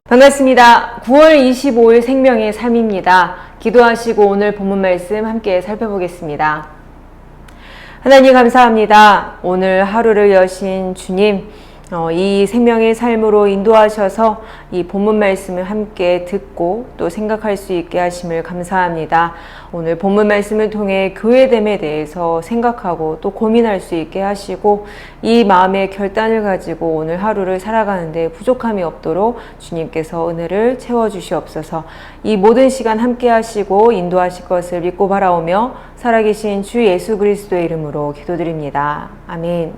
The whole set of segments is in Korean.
반갑습니다. 9월 25일 생명의 삶입니다. 기도하시고 오늘 본문 말씀 함께 살펴보겠습니다. 하나님 감사합니다. 오늘 하루를 여신 주님, 이 생명의 삶으로 인도하셔서 이 본문 말씀을 함께 듣고 또 생각할 수 있게 하심을 감사합니다. 오늘 본문 말씀을 통해 교회됨에 대해서 생각하고 또 고민할 수 있게 하시고 이 마음의 결단을 가지고 오늘 하루를 살아가는데 부족함이 없도록 주님께서 은혜를 채워주시옵소서. 이 모든 시간 함께 하시고 인도하실 것을 믿고 바라오며 살아계신 주 예수 그리스도의 이름으로 기도드립니다. 아멘.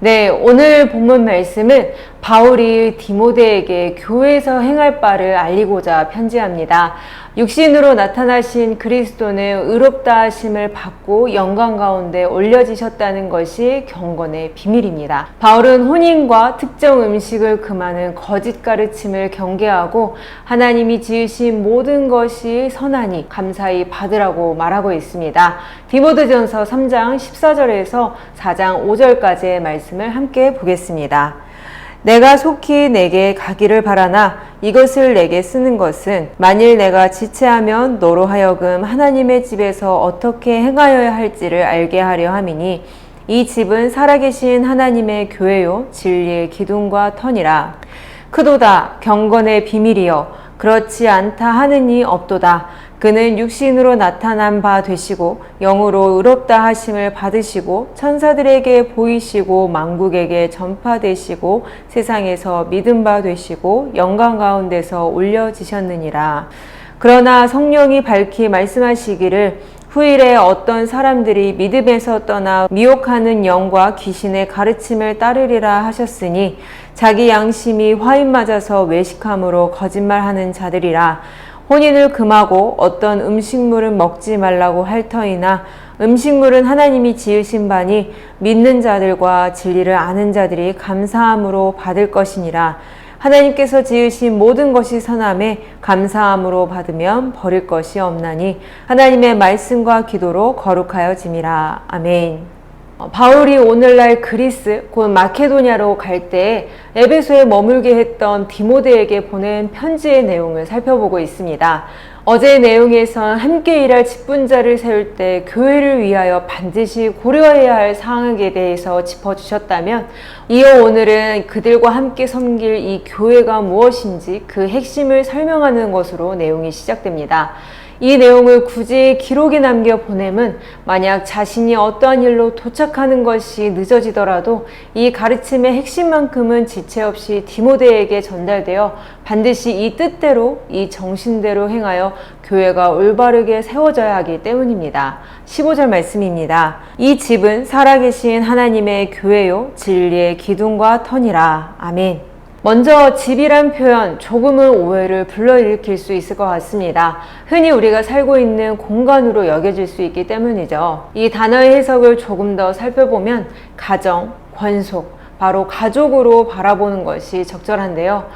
네, 오늘 본문 말씀은 바울이 디모데에게 교회에서 행할 바를 알리고자 편지합니다. 육신으로 나타나신 그리스도는 의롭다 하심을 받고 영광 가운데 올려지셨다는 것이 경건의 비밀입니다. 바울은 혼인과 특정 음식을 금하는 거짓 가르침을 경계하고 하나님이 지으신 모든 것이 선하니 감사히 받으라고 말하고 있습니다. 디모데전서 3장 14절에서 4장 5절까지의 말씀을 함께 보겠습니다. 내가 속히 내게 가기를 바라나 이것을 내게 쓰는 것은 만일 내가 지체하면 너로 하여금 하나님의 집에서 어떻게 행하여야 할지를 알게 하려 함이니 이 집은 살아계신 하나님의 교회요 진리의 기둥과 터니라. 크도다 경건의 비밀이여 그렇지 않다 하느니 없도다. 그는 육신으로 나타난 바 되시고 영으로 의롭다 하심을 받으시고 천사들에게 보이시고 만국에게 전파되시고 세상에서 믿음 바 되시고 영광 가운데서 올려지셨느니라. 그러나 성령이 밝히 말씀하시기를 후일에 어떤 사람들이 믿음에서 떠나 미혹하는 영과 귀신의 가르침을 따르리라 하셨으니 자기 양심이 화인 맞아서 외식함으로 거짓말하는 자들이라. 혼인을 금하고 어떤 음식물은 먹지 말라고 할 터이나 음식물은 하나님이 지으신 바니 믿는 자들과 진리를 아는 자들이 감사함으로 받을 것이니라. 하나님께서 지으신 모든 것이 선함에 감사함으로 받으면 버릴 것이 없나니 하나님의 말씀과 기도로 거룩하여짐이라. 아멘. 바울이 오늘날 그리스 곧 마케도냐로 갈 때 에베소에 머물게 했던 디모데에게 보낸 편지의 내용을 살펴보고 있습니다. 어제의 내용에선 함께 일할 직분자를 세울 때 교회를 위하여 반드시 고려해야 할 사항에 대해서 짚어주셨다면 이어 오늘은 그들과 함께 섬길 이 교회가 무엇인지 그 핵심을 설명하는 것으로 내용이 시작됩니다. 이 내용을 굳이 기록에 남겨 보냄은 만약 자신이 어떠한 일로 도착하는 것이 늦어지더라도 이 가르침의 핵심만큼은 지체 없이 디모데에게 전달되어 반드시 이 뜻대로 이 정신대로 행하여 교회가 올바르게 세워져야 하기 때문입니다. 15절 말씀입니다. 이 집은 살아계신 하나님의 교회요 진리의 기둥과 터니라. 아멘. 먼저 집이란 표현 조금은 오해를 불러일으킬 수 있을 것 같습니다. 흔히 우리가 살고 있는 공간으로 여겨질 수 있기 때문이죠. 이 단어의 해석을 조금 더 살펴보면 가정, 권속, 바로 가족으로 바라보는 것이 적절한데요.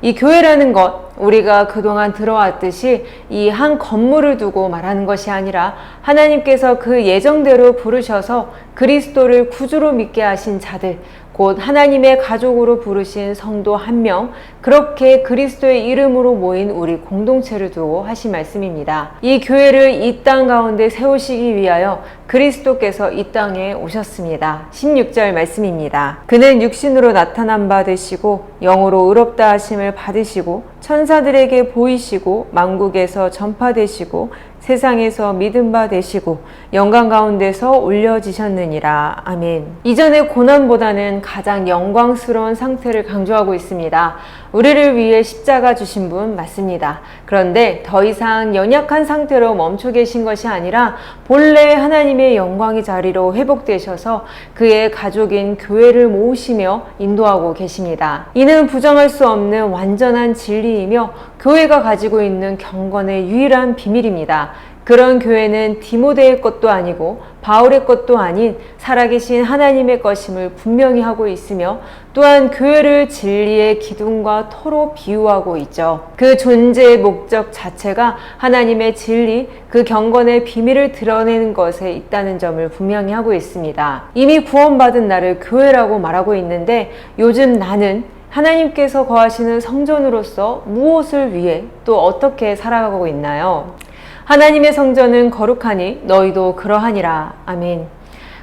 이 교회라는 것, 우리가 그동안 들어왔듯이 이 한 건물을 두고 말하는 것이 아니라 하나님께서 그 예정대로 부르셔서 그리스도를 구주로 믿게 하신 자들, 곧 하나님의 가족으로 부르신 성도 한 명, 그렇게 그리스도의 이름으로 모인 우리 공동체를 두고 하신 말씀입니다. 이 교회를 이 땅 가운데 세우시기 위하여 그리스도께서 이 땅에 오셨습니다. 16절 말씀입니다. 그는 육신으로 나타난 바 되시고 영으로 의롭다 하심을 받으시고 천사들에게 보이시고 만국에서 전파되시고 세상에서 믿음 바 되시고 영광 가운데서 올려지셨느니라. 아멘. 이전의 고난보다는 가장 영광스러운 상태를 강조하고 있습니다. 우리를 위해 십자가 주신 분 맞습니다. 그런데 더 이상 연약한 상태로 멈춰 계신 것이 아니라 본래 하나님의 영광의 자리로 회복되셔서 그의 가족인 교회를 모으시며 인도하고 계십니다. 이는 부정할 수 없는 완전한 진리이며 교회가 가지고 있는 경건의 유일한 비밀입니다. 그런 교회는 디모데의 것도 아니고 바울의 것도 아닌 살아계신 하나님의 것임을 분명히 하고 있으며 또한 교회를 진리의 기둥과 터로 비유하고 있죠. 그 존재의 목적 자체가 하나님의 진리, 그 경건의 비밀을 드러내는 것에 있다는 점을 분명히 하고 있습니다. 이미 구원받은 나를 교회라고 말하고 있는데 요즘 나는 하나님께서 거하시는 성전으로서 무엇을 위해 또 어떻게 살아가고 있나요? 하나님의 성전은 거룩하니 너희도 그러하니라. 아멘.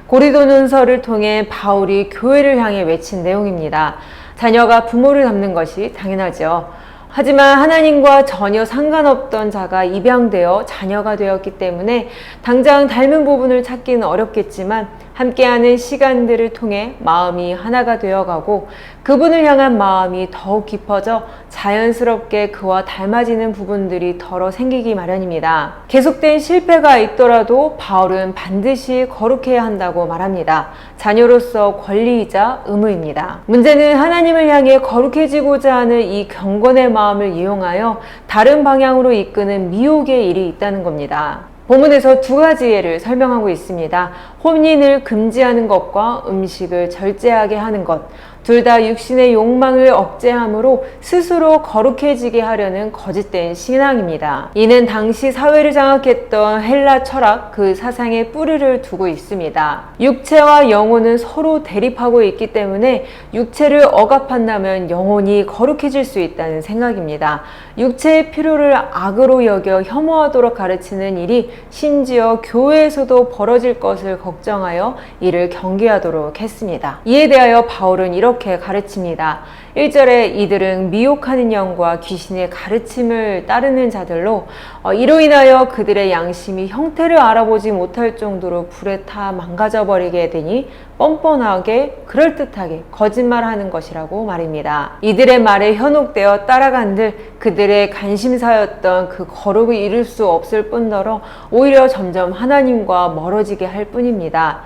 고린도전서를 통해 바울이 교회를 향해 외친 내용입니다. 자녀가 부모를 닮는 것이 당연하죠. 하지만 하나님과 전혀 상관없던 자가 입양되어 자녀가 되었기 때문에 당장 닮은 부분을 찾기는 어렵겠지만 함께하는 시간들을 통해 마음이 하나가 되어가고 그분을 향한 마음이 더욱 깊어져 자연스럽게 그와 닮아지는 부분들이 덜어 생기기 마련입니다. 계속된 실패가 있더라도 바울은 반드시 거룩해야 한다고 말합니다. 자녀로서 권리이자 의무입니다. 문제는 하나님을 향해 거룩해지고자 하는 이 경건의 마음을 이용하여 다른 방향으로 이끄는 미혹의 일이 있다는 겁니다. 본문에서 두 가지 예를 설명하고 있습니다. 혼인을 금지하는 것과 음식을 절제하게 하는 것. 둘 다 육신의 욕망을 억제함으로 스스로 거룩해지게 하려는 거짓된 신앙입니다. 이는 당시 사회를 장악했던 헬라 철학 그 사상에 뿌리를 두고 있습니다. 육체와 영혼은 서로 대립하고 있기 때문에 육체를 억압한다면 영혼이 거룩해질 수 있다는 생각입니다. 육체의 필요를 악으로 여겨 혐오하도록 가르치는 일이 심지어 교회에서도 벌어질 것을 걱정하여 이를 경계하도록 했습니다. 이에 대하여 바울은 이렇게 가르칩니다. 1절에 이들은 미혹하는 영과 귀신의 가르침을 따르는 자들로 이로 인하여 그들의 양심이 형태를 알아보지 못할 정도로 불에 타 망가져 버리게 되니 뻔뻔하게 그럴듯하게 거짓말하는 것이라고 말입니다. 이들의 말에 현혹되어 따라간들 그들의 관심사였던 그 거룩을 이룰 수 없을 뿐더러 오히려 점점 하나님과 멀어지게 할 뿐입니다.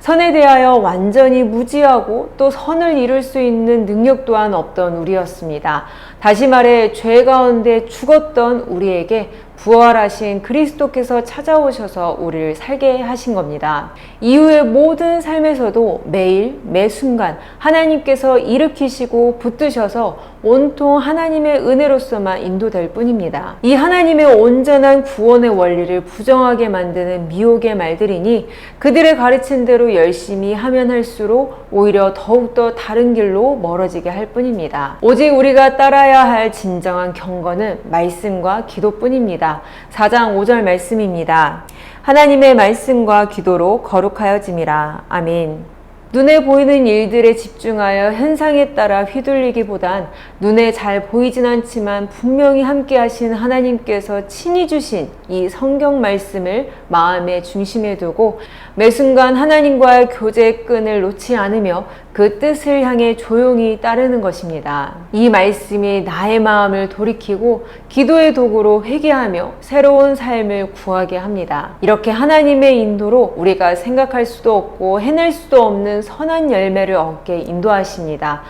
선에 대하여 완전히 무지하고 또 선을 이룰 수 있는 능력 또한 없던 우리였습니다. 다시 말해 죄 가운데 죽었던 우리에게 부활하신 그리스도께서 찾아오셔서 우리를 살게 하신 겁니다. 이후의 모든 삶에서도 매일 매 순간 하나님께서 일으키시고 붙드셔서 온통 하나님의 은혜로서만 인도될 뿐입니다. 이 하나님의 온전한 구원의 원리를 부정하게 만드는 미혹의 말들이니 그들의 가르친 대로 열심히 하면 할수록 오히려 더욱더 다른 길로 멀어지게 할 뿐입니다. 오직 우리가 따라야 할 진정한 경건은 말씀과 기도뿐입니다. 4장 5절 말씀입니다. 하나님의 말씀과 기도로 거룩하여짐이라. 아멘. 눈에 보이는 일들에 집중하여 현상에 따라 휘둘리기보단 눈에 잘 보이진 않지만 분명히 함께 하신 하나님께서 친히 주신 이 성경 말씀을 마음의 중심에 두고 매 순간 하나님과의 교제의 끈을 놓지 않으며 그 뜻을 향해 조용히 따르는 것입니다. 이 말씀이 나의 마음을 돌이키고 기도의 도구로 회개하며 새로운 삶을 구하게 합니다. 이렇게 하나님의 인도로 우리가 생각할 수도 없고 해낼 수도 없는 선한 열매를 얻게 인도하십니다.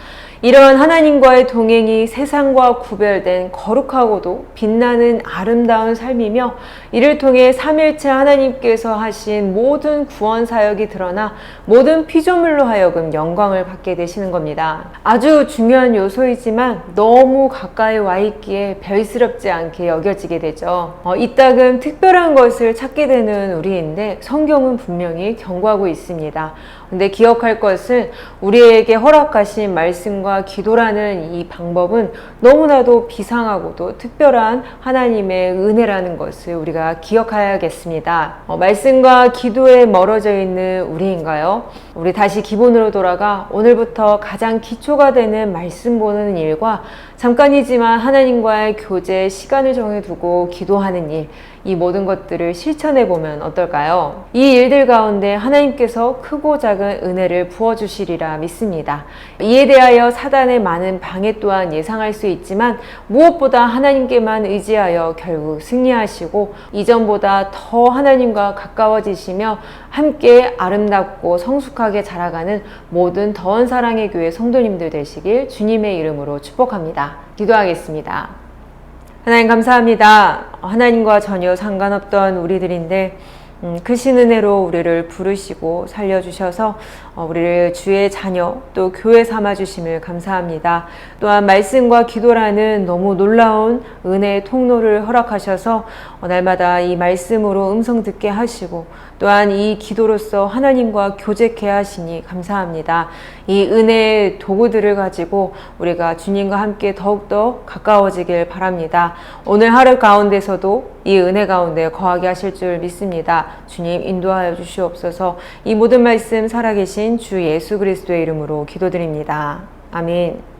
이러한 하나님과의 동행이 세상과 구별된 거룩하고도 빛나는 아름다운 삶이며 이를 통해 삼일체 하나님께서 하신 모든 구원 사역이 드러나 모든 피조물로 하여금 영광을 받게 되시는 겁니다. 아주 중요한 요소이지만 너무 가까이 와 있기에 별스럽지 않게 여겨지게 되죠. 이따금 특별한 것을 찾게 되는 우리인데 성경은 분명히 경고하고 있습니다. 근데 기억할 것은 우리에게 허락하신 말씀과 기도라는 이 방법은 너무나도 비상하고도 특별한 하나님의 은혜라는 것을 우리가 기억해야겠습니다. 말씀과 기도에 멀어져 있는 우리인가요? 우리 다시 기본으로 돌아가 오늘부터 가장 기초가 되는 말씀 보는 일과 잠깐이지만 하나님과의 교제에 시간을 정해두고 기도하는 일, 이 모든 것들을 실천해 보면 어떨까요? 이 일들 가운데 하나님께서 크고 작은 은혜를 부어주시리라 믿습니다. 이에 대하여 사단의 많은 방해 또한 예상할 수 있지만 무엇보다 하나님께만 의지하여 결국 승리하시고 이전보다 더 하나님과 가까워지시며 함께 아름답고 성숙하게 자라가는 모든 더한 사랑의 교회 성도님들 되시길 주님의 이름으로 축복합니다. 기도하겠습니다. 하나님 감사합니다. 하나님과 전혀 상관없던 우리들인데 크신 은혜로 우리를 부르시고 살려주셔서 우리를 주의 자녀 또 교회 삼아주심을 감사합니다. 또한 말씀과 기도라는 너무 놀라운 은혜의 통로를 허락하셔서 날마다 이 말씀으로 음성 듣게 하시고 또한 이 기도로서 하나님과 교제케 하시니 감사합니다. 이 은혜의 도구들을 가지고 우리가 주님과 함께 더욱더 가까워지길 바랍니다. 오늘 하루 가운데서도 이 은혜 가운데 거하게 하실 줄 믿습니다. 주님 인도하여 주시옵소서. 이 모든 말씀 살아계신 주 예수 그리스도의 이름으로 기도드립니다. 아멘.